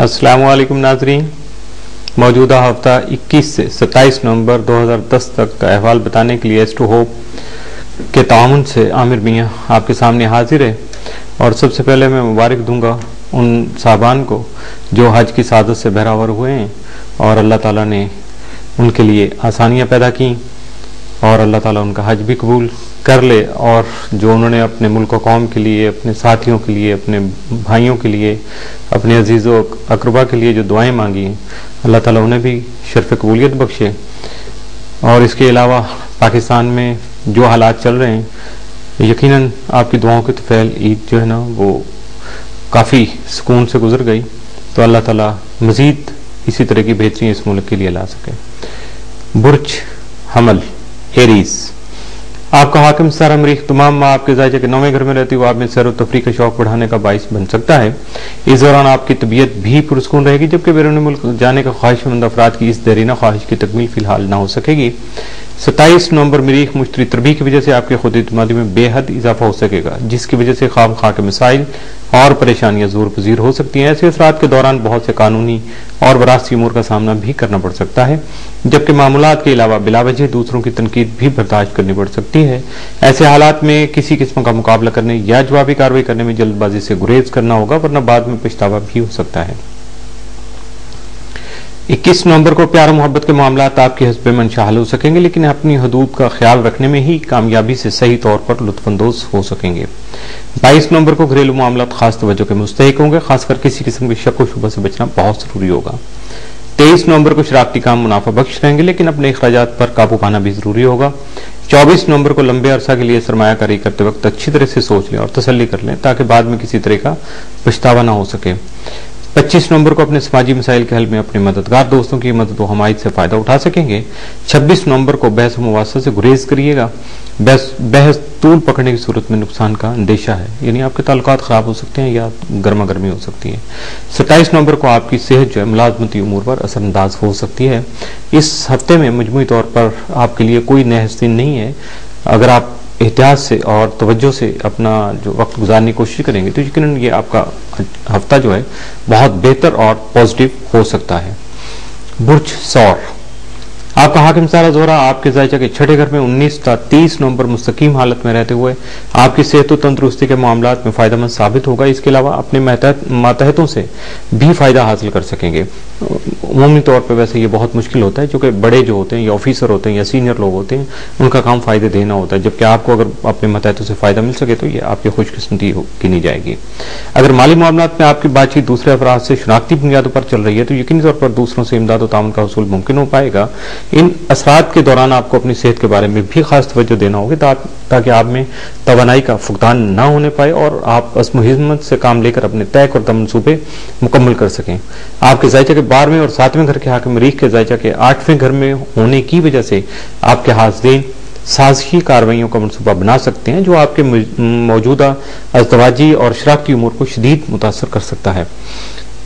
अस्सलामु अलैकुम नाजरीन, मौजूदा हफ्ता 21 से 27 नवंबर 2010 तक का अहवाल बताने के लिए एस2 होप के ताउन से आमिर मियाँ आपके सामने हाजिर है। और सबसे पहले मैं मुबारक दूंगा उन साहबान को जो हज की सादत से बहरावर हुए हैं और अल्लाह ताला ने उनके लिए आसानियाँ पैदा की और अल्लाह ताला उनका हज भी कबूल कर ले। और जो उन्होंने अपने मुल्क कौम के लिए, अपने साथियों के लिए, अपने भाइयों के लिए, अपने अजीज़ों अकरबा के लिए जो दुआएं मांगी हैं, अल्लाह ताला उन्हें भी शर्फ कबूलियत बख्शे। और इसके अलावा पाकिस्तान में जो हालात चल रहे हैं, यकीनन आपकी दुआओं के तफैल ईद जो है ना वो काफ़ी सुकून से गुजर गई। तो अल्लाह ताला मज़ीद इसी तरह की बेहतरी इस मुल्क के लिए ला सके। बुर्ज हमल एरीज, आपका हाकिम सारा मरीख तमाम माँ आपके जायजे के नौवें घर में रहती हुआ आप में सैर व तफरीह का शौक बढ़ाने का बाइस बन सकता है। इस दौरान आपकी तबीयत भी पुरस्कून रहेगी, जबकि बैरून मुल्क जाने का ख्वाहिशमंद अफराद की इस देरीना ख्वाहिश की तकमील फिलहाल ना हो सकेगी। 27 नवंबर मरीख मुश्तरी तरबी की वजह से आपके खुद इत्मीनान में बेहद इजाफा हो सकेगा, जिसकी वजह से खाम के मसाइल और परेशानियां जोर पजीर हो सकती हैं। ऐसे असरात के दौरान बहुत से कानूनी और वरासती उमूर का सामना भी करना पड़ सकता है, जबकि मामूलात के अलावा बिलावजह दूसरों की तनकीद भी बर्दाश्त करनी पड़ सकती है। ऐसे हालात में किसी किस्म का मुकाबला करने या जवाबी कार्रवाई करने में जल्दबाजी से गुरेज करना होगा, वरना बाद में पछतावा भी हो सकता है। 21 नवंबर को प्यार मोहब्बत के मामलात आपकी हस्बे मंशा हल हो सकेंगे, लेकिन अपनी हदूद का ख्याल रखने में ही कामयाबी से सही तौर पर लुत्फानंदोज हो सकेंगे। 22 नवंबर को घरेलू मामलात खास तवज्जो के मुस्तहिक होंगे, खासकर किसी किस्म के शक व शुबा से बचना बहुत जरूरी होगा। 23 नवंबर को शरारती काम मुनाफा बख्श रहेंगे, लेकिन अपने अखराजात पर काबू पाना भी जरूरी होगा। 24 नवंबर को लंबे अरसा के लिए सरमायाकारी करते वक्त अच्छी तरह से सोच लें और तसल्ली कर लें, ताकि बाद में किसी तरह का पछतावा ना हो सके। 25 नवंबर को अपने समाजी मसाइल के हल में अपने मददगार दोस्तों की मदद व हमायत से फायदा उठा सकेंगे। 26 नवंबर को बहस व मुवासा से गुरेज करिएगा। बहस तूल पकड़ने की सूरत में नुकसान का अंदेशा है, यानी आपके ताल्लुकात खराब हो सकते हैं या गर्मा गर्मी हो सकती है। 27 नवंबर को आपकी सेहत जो है मुलाजमती उमूर पर असरअंदाज हो सकती है। इस हफ्ते में मजमूई तौर पर आपके लिए कोई नहस्तीन नहीं है। अगर आप एहतियात से और तवज्जो से अपना जो वक्त गुजारने की कोशिश करेंगे तो यकीनन ये आपका हफ्ता जो है बहुत बेहतर और पॉजिटिव हो सकता है। बुर्ज सौर, आपका हाकिम सारा जोहरा आपके जायजा के छठे घर में 19 ता 30 नवंबर मुस्तकीम हालत में रहते हुए आपकी सेहत व तंदुरुस्ती के मामलात में फायदेमंद साबित होगा। इसके अलावा अपने मातहतों से भी फायदा हासिल कर सकेंगे। उमूमी तौर पर वैसे ये बहुत मुश्किल होता है, क्योंकि बड़े जो होते हैं या ऑफिसर होते हैं या सीनियर लोग होते हैं उनका काम फायदे देना होता है, जबकि आपको अगर अपने मातहतों से फायदा मिल सके तो ये आपकी खुशकिस्मती गिनी जाएगी। अगर माली मामलात में आपकी बातचीत दूसरे अफराद से शनाख्ती बुनियादों पर चल रही है तो यकीनी तौर पर दूसरों से इमदाद व ताउन का हसूल मुमकिन हो पाएगा। इन असरात के दौरान आपको अपनी सेहत के बारे में भी खास तवज्जो देना होगी, ताकि आप में तवानाई का फुकदान ना होने पाए और आप अज़्म हिम्मत से काम लेकर अपने तय करदा मंसूबे मुकम्मल कर सकें। आपके जायजा के 12वें और 7वें घर के हाकिम मरीख के जायजा के 8वें घर में होने की वजह से आपके हाज़रीन साजिशी कार्रवाइयों का मनसूबा बना सकते हैं, जो आपके मौजूदा अज़दवाजी और शराकती उमूर को शदीद मुतासर कर सकता है।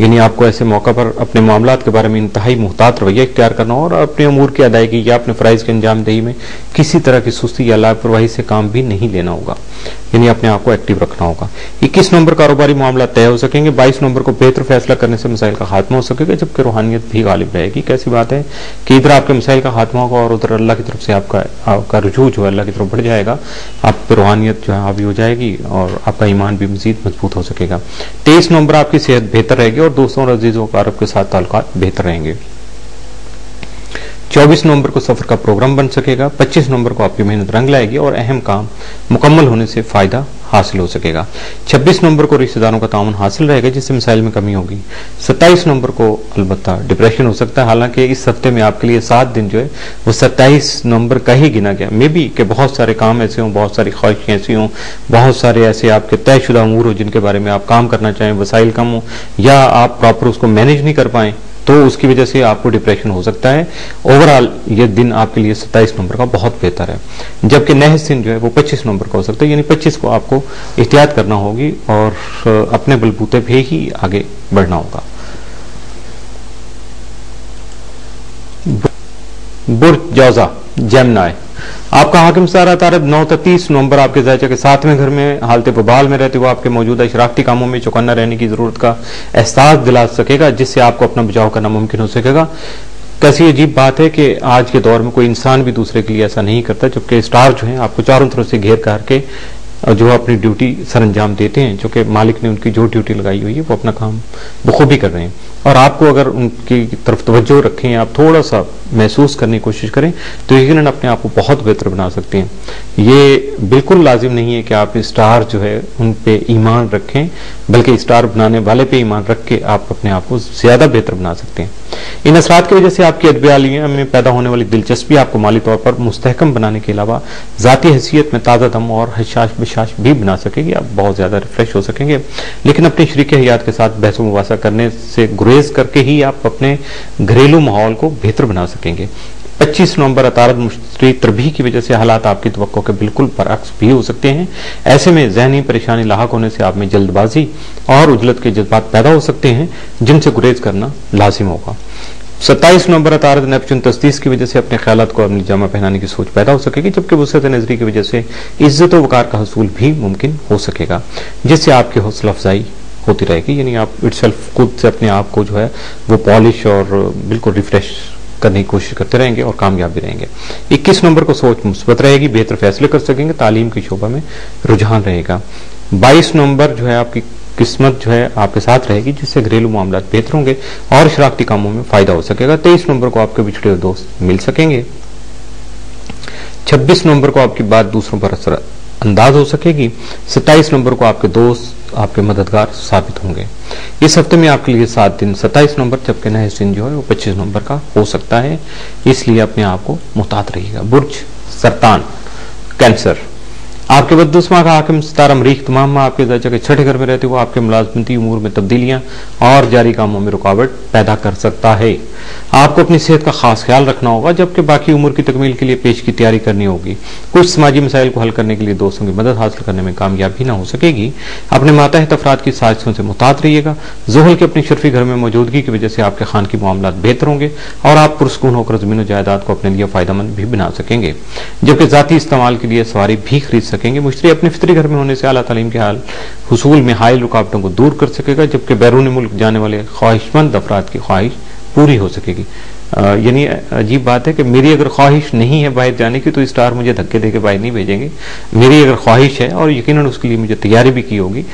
यानी आपको ऐसे मौका पर अपने मामलात के बारे में इंतहाई मुहतात रवैया इख्तियार करना और अपने अमूर की अदायगी या अपने फ़राइज़ के अंजाम दही में किसी तरह की सुस्ती या लापरवाही से काम भी नहीं लेना होगा, यानी अपने आप को एक्टिव रखना होगा। 21 नवंबर कारोबारी मामला तय हो सकेंगे। 22 नवंबर को बेहतर फैसला करने से मसाइल का खात्मा हो सकेगा, जबकि रूहानियत भी गालिब रहेगी। कैसी बात है कि इधर आपके मसाइल का खात्मा होगा और उधर अल्लाह की तरफ से आपका रुझू जो है अल्लाह की तरफ बढ़ जाएगा। आप पर रूहानियत जो है हावी हो जाएगी और आपका ईमान भी मजीद मजबूत हो सकेगा। 23 नवंबर आपकी सेहत बेहतर रहेगी और दोस्तों और अजीजों का अरब के साथ ताल्लुकात बेहतर रहेंगे। 24 नवंबर को सफर का प्रोग्राम बन सकेगा। 25 नवंबर को आपकी मेहनत रंग लाएगी और अहम काम मुकम्मल होने से फायदा हासिल हो सकेगा। 26 नवंबर को रिश्तेदारों का ताउन हासिल रहेगा, जिससे मिसाइल में कमी होगी। 27 नवंबर को अलबत्ता डिप्रेशन हो सकता है, हालांकि इस हफ्ते में आपके लिए 7 दिन जो है वो 27 नवंबर का ही गिना गया। मे बी कि बहुत सारे काम ऐसे हों, बहुत सारी ख्वाहिशें ऐसी हों, बहुत सारे ऐसे आपके तयशुदा अमूर हो जिनके बारे में आप काम करना चाहें, वसाइल कम हो या आप प्रॉपर उसको मैनेज नहीं कर पाएं, तो उसकी वजह से आपको डिप्रेशन हो सकता है। ओवरऑल ये दिन आपके लिए 27 नवंबर का बहुत बेहतर है, जबकि नेहस दिन जो है वो 25 नवंबर का हो सकता है। यानी 25 को आपको एहतियात करना होगी और अपने बलबूते पे ही आगे बढ़ना होगा। बुर्ज जौजा जेमिनी, आपका हाकिम सारा तारद 9 से 30 नवंबर आपके ज़ायचा के 7वें घर में हालत बबाल में रहते हुए आपके मौजूदा शरारती कामों में चौकन्ना रहने की जरूरत का एहसास दिला सकेगा, जिससे आपको अपना बचाव करना मुमकिन हो सकेगा। कैसी अजीब बात है कि आज के दौर में कोई इंसान भी दूसरे के लिए ऐसा नहीं करता, जबकि स्टार जो है आपको चारों तरफ से घेर करके जो अपनी ड्यूटी सर अंजाम देते हैं, जो कि मालिक ने उनकी जो ड्यूटी लगाई हुई है वो अपना काम बखूबी कर रहे हैं। और आपको अगर उनकी तरफ तवज्जो रखें, आप थोड़ा सा महसूस करने की कोशिश करें तो यकीनन अपने आप को बहुत बेहतर बना सकते हैं। ये बिल्कुल लाजिम नहीं है कि आप स्टार जो है उन पे ईमान रखें, बल्कि स्टार बनाने वाले पे ईमान रख के आप अपने आप को ज्यादा बेहतर बना सकते हैं। इन असरात की वजह से आपकी अदबियालिया में पैदा होने वाली दिलचस्पी आपको माली तौर पर मुस्तहकम बनाने के अलावा जाती हैसियत में ताज़ा दम और हशाश बिशाश भी बना सकेगी। आप बहुत ज्यादा रिफ्रेश हो सकेंगे, लेकिन अपने शरीक हयात के साथ बहस मुबासा करने से गुरेज करके ही आप अपने घरेलू माहौल को बेहतर बना सकेंगे। 25 नवंबर अतारद मुश्तरी तरबीह की वजह से हालात आपकी तवक्को के बिल्कुल बरअक्स भी हो सकते हैं। ऐसे में जहनी परेशानी लाहक होने से आप में जल्दबाजी और उजलत के जज्बात पैदा हो सकते हैं, जिनसे गुरेज करना लाजिम होगा। 27 नवंबर अतारद नेपच्यून तस्दीस की वजह से अपने ख्यालात को अपनी जमा पहनाने की सोच पैदा हो सकेगी, जबकि वुसअत नजरी की वजह से इज्जत व वकार का हसूल भी मुमकिन हो सकेगा, जिससे आपकी हौसला अफजाई होती रहेगी। यानी आप इटसेल्फ खुद से अपने आप को जो है वो पॉलिश और बिल्कुल रिफ्रेश करने की कोशिश करते रहेंगे और कामयाब भी रहेंगे। 21 नवंबर को सोच मुस्बत रहेगी, बेहतर फैसले कर सकेंगे, तालीम की शोबा में रुझान रहेगा। 22 नवंबर जो है आपकी किस्मत जो है आपके साथ रहेगी, जिससे घरेलू मामला बेहतर होंगे और शरारती कामों में फायदा हो सकेगा। 23 नवंबर को आपके बिछड़े हुए दोस्त मिल सकेंगे। 26 नवंबर को आपकी बात दूसरों पर असर अंदाज हो सकेगी। 27 नवंबर को आपके दोस्त आपके मददगार साबित होंगे। इस हफ्ते में आपके लिए 7 दिन 27 नवंबर, जबकि नहस दिन जो है वो 25 नवंबर का हो सकता है, इसलिए अपने आप को मुहतात रहिएगा। बुर्ज सरतान कैंसर, आपके बददुस्मा का हाकिम सितारा मरीख तमाम में आपके ज़ायचा के 6ठे घर में रहते हुए आपके मुलाजमती उमूर में तब्दीलियां और जारी कामों में रुकावट पैदा कर सकता है। आपको अपनी सेहत का खास ख्याल रखना होगा, जबकि बाकी उम्र की तकमील के लिए पेश की तैयारी करनी होगी। कुछ समाजी मसाइल को हल करने के लिए दोस्तों की मदद हासिल करने में कामयाबी ना हो सकेगी। अपने मातहत अफराद की साजिशों से मुहतात रहिएगा। ज़ुहल के अपनी शर्फी घर में मौजूदगी की वजह से आपके खान की मामलात बेहतर होंगे और आप पुरस्कून होकर जमीन जायदाद को अपने लिए फायदेमंद भी बना सकेंगे, जबकि जाती इस्तेमाल के लिए सवारी भी खरीद सकेंगे। मुश्तरी अपने फितरी घर में होने से आला तालीम के हाल हुसूल में हाइल रुकावटों को दूर कर सकेगा, जबकि बैरून मुल्क जाने वाले ख्वाहिशमंद अफराद की ख्वाहिश पूरी हो सकेगी। यानी अजीब बात है कि मेरी अगर ख्वाहिश नहीं है बाहर जाने की तो स्टार मुझे धक्के देके बाहर नहीं भेजेंगे। मेरी अगर ख्वाहिश है और यकीनन उसके लिए मुझे तैयारी भी की होगी,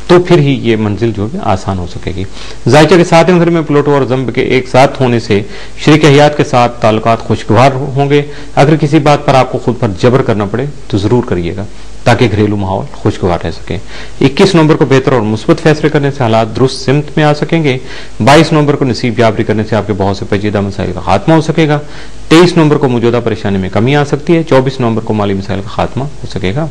तो फिर ही ये मंजिल जो है आसान हो सकेगी। ज़ायचा के 7वें घर में प्लूटो और ज़ंब के एक साथ होने से शरीक हयात के साथ ताल्लुकात खुशगवार होंगे। अगर किसी बात पर आपको खुद पर जबर करना पड़े तो जरूर करिएगा, ताकि घरेलू माहौल खुशगवार रह सके। 21 नवंबर को बेहतर और मुस्बत फैसले करने से हालात दुरुस्त सिमत में आ सकेंगे। 22 नवंबर को नसीब याबरी करने से आपके बहुत से पेचीदा मसाइल का खात्मा हो सकेगा। 23 नवंबर को मौजूदा परेशानी में कमी आ सकती है। 24 नवंबर को माली मसाइल का खात्मा हो सकेगा।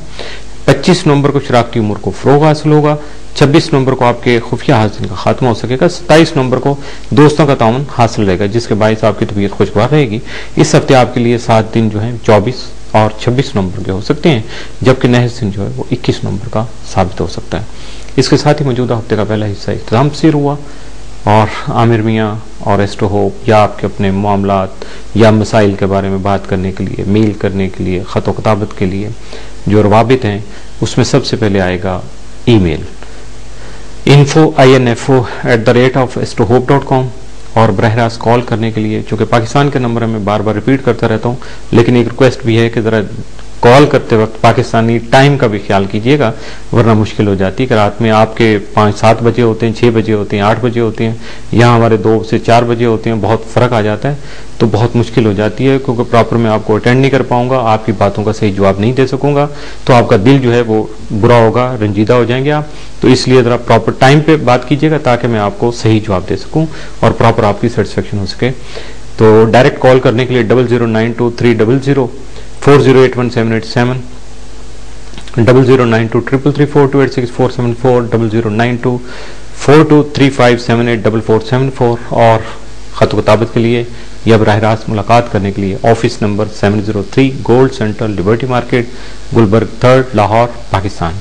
25 नवंबर को शरारती उम्र को फरोग हासिल होगा। 26 नवंबर को आपके खुफिया हासिल का खात्मा हो सकेगा। 27 नवंबर को दोस्तों का ताउन हासिल रहेगा, जिसके बायस आपकी तबीयत खुशगवार रहेगी। इस हफ्ते आपके लिए 7 दिन जो है 24 और 26 नवंबर के हो सकते हैं, जबकि नहस दिन जो है वो 21 नवंबर का साबित हो सकता है। इसके साथ ही मौजूदा हफ्ते का पहला हिस्सा इख्तिताम पसीर हुआ और आमिर मियाँ और एस्ट्रो होप या आपके अपने मामलात या मसाइल के बारे में बात करने के लिए, मेल करने के लिए, ख़त व किताबत के लिए जो रवाबित हैं, उसमें सबसे पहले आएगा ईमेल info@astrohope.com और बरह रास्त कॉल करने के लिए, चूँकि पाकिस्तान के नंबर मैं बार बार रिपीट करता रहता हूँ, लेकिन एक रिक्वेस्ट भी है कि ज़रा कॉल करते वक्त पाकिस्तानी टाइम का भी ख्याल कीजिएगा, वरना मुश्किल हो जाती है कि रात में आपके 5-7 बजे होते हैं, 6 बजे होते हैं, 8 बजे होते हैं, यहाँ हमारे 2 से 4 बजे होते हैं, बहुत फ़र्क आ जाता है, तो बहुत मुश्किल हो जाती है, क्योंकि प्रॉपर मैं आपको अटेंड नहीं कर पाऊंगा, आपकी बातों का सही जवाब नहीं दे सकूंगा, तो आपका दिल जो है वो बुरा होगा, रंजीदा हो जाएंगे आप। तो इसलिए ज़रा प्रॉपर टाइम पे बात कीजिएगा, ताकि मैं आपको सही जवाब दे सकूँ और प्रॉपर आपकी सेटिस्फेक्शन हो सके। तो डायरेक्ट कॉल करने के लिए 00923004081787 00923334286474 00924235784474 और खत किताबत के लिए या बराह रास्त मुलाकात करने के लिए office number 703 gold central liberty market, Gulberg 3rd, Lahore, Pakistan.